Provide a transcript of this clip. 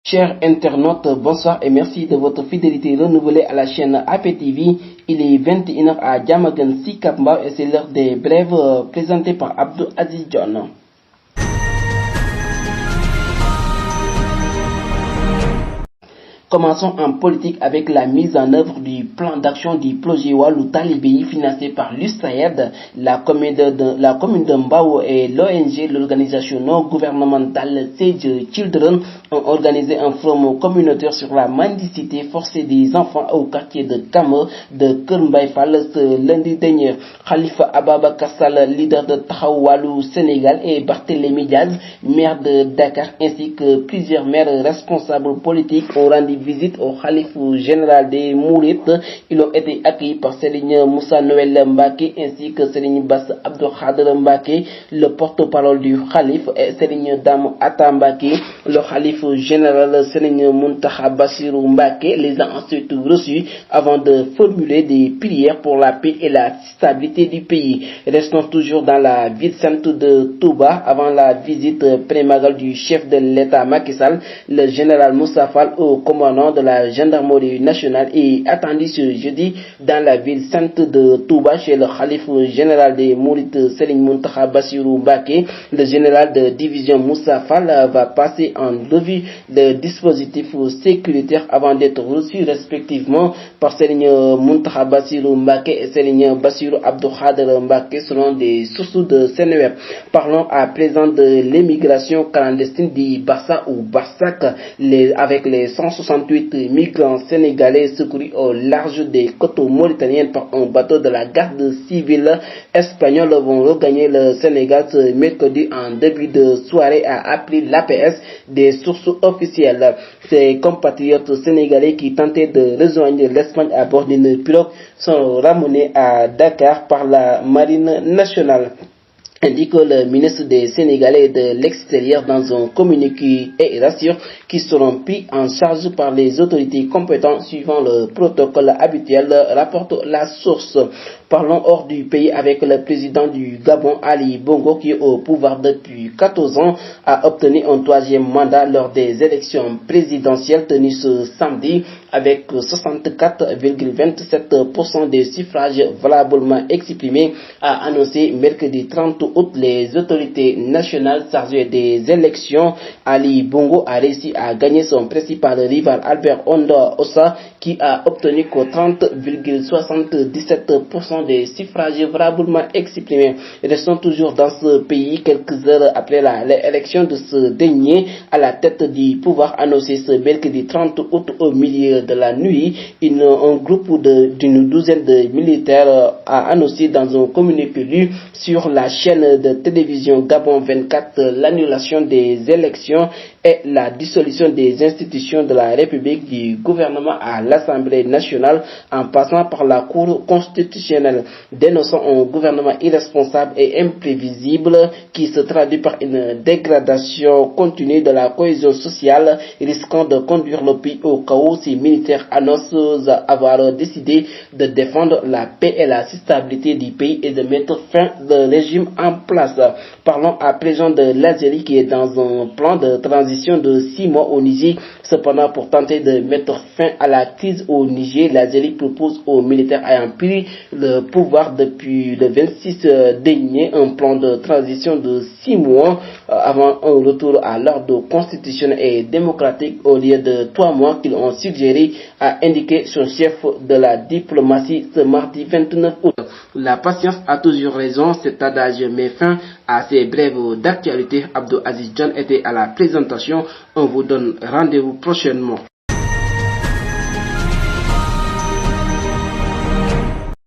Chers internautes, bonsoir et merci de votre fidélité renouvelée à la chaîne APTV. Il est 21h à Diamaguène Sicap Mbao et c'est l'heure des brèves présentées par Abdou Aziz John. Commençons en politique avec la mise en œuvre du plan d'action du projet Walou Talibé financé par l'USAID, la commune de Mbao et l'ONG, l'organisation non gouvernementale Save Children, ont organisé un forum communautaire sur la mendicité forcée des enfants au quartier de Kame de Kermbaïfal ce lundi dernier. Khalifa Ababakar Sall, leader de Taxawu Wallu Sénégal, et Barthélémy Diaz, maire de Dakar, ainsi que plusieurs maires responsables politiques ont rendu visite au Khalife général des Mourides. Ils ont été accueillis par Serigne Moussa Noël Mbaké ainsi que Serigne Bass Abdou Khadr Mbaké, le porte-parole du Khalife, et Serigne Dame Atta Mbaké, le Khalife général Serigne Mountakha Bassirou Mbaké, les a ensuite reçus avant de formuler des prières pour la paix et la stabilité du pays. Restons toujours dans la ville sainte de Touba. Avant la visite prémagale du chef de l'État Macky Sall, le général Moussa Fall, au commandant de la gendarmerie nationale, est attendu ce jeudi dans la ville sainte de Touba chez le Khalife général des Mourides Serigne Mountakha Bassirou Mbaké. Le général de division Moussa Fall va passer en revue le dispositif sécuritaire avant d'être reçu respectivement par Serigne Mountakha Bassirou Mbaké et Serigne Bassirou Abdou Khadr Mbaké selon des sources de Seneweb. Parlons à présent de l'émigration clandestine du Barça ou Barsac, avec les 168 migrants sénégalais secourus au large des côtes mauritaniennes par un bateau de la garde civile espagnole vont regagner le Sénégal ce mercredi en début de soirée, a appris l'APS des sources officielles. Ces compatriotes sénégalais qui tentaient de rejoindre l'Espagne à bord d'une pirogue sont ramenés à Dakar par la marine nationale, indique le ministre des Sénégalais de l'extérieur dans un communiqué, et rassure qu'ils seront pris en charge par les autorités compétentes suivant le protocole habituel, rapporte la source. Parlons hors du pays avec le président du Gabon, Ali Bongo, qui est au pouvoir depuis 14 ans, a obtenu un troisième mandat lors des élections présidentielles tenues ce samedi avec 64,27% des suffrages valablement exprimés, a annoncé mercredi 30 août les autorités nationales chargées des élections. Ali Bongo a réussi à gagner son principal rival Albert Ondo Ossa, qui a obtenu que 30,77% des suffrages valablement exprimés. Restons toujours dans ce pays quelques heures après l'élection de ce dernier à la tête du pouvoir annoncé ce mercredi 30 août au milieu de la nuit. Un groupe d'une douzaine de militaires a annoncé dans un communiqué lu sur la chaîne de télévision Gabon 24 l'annulation des élections et la dissolution des institutions de la République, du gouvernement à l'Assemblée nationale en passant par la Cour constitutionnelle, dénonçant un gouvernement irresponsable et imprévisible qui se traduit par une dégradation continue de la cohésion sociale, risquant de conduire le pays au chaos. Ces militaires annoncent avoir décidé de défendre la paix et la stabilité du pays et de mettre fin au régime en place. Parlons à présent de l'Algérie qui est dans un plan de transition de 6 mois au Niger. Cependant, pour tenter de mettre fin à la crise au Niger, l'Algérie propose aux militaires ayant pris le pouvoir depuis le 26 dernier un plan de transition de 6 mois avant un retour à l'ordre constitutionnel et démocratique au lieu de 3 mois qu'ils ont suggéré, a indiqué son chef de la diplomatie ce mardi 29 août. La patience a toujours raison, cet adage met fin à ces brèves d'actualité. Abdou Aziz John était à la présentation. On vous donne rendez-vous prochainement.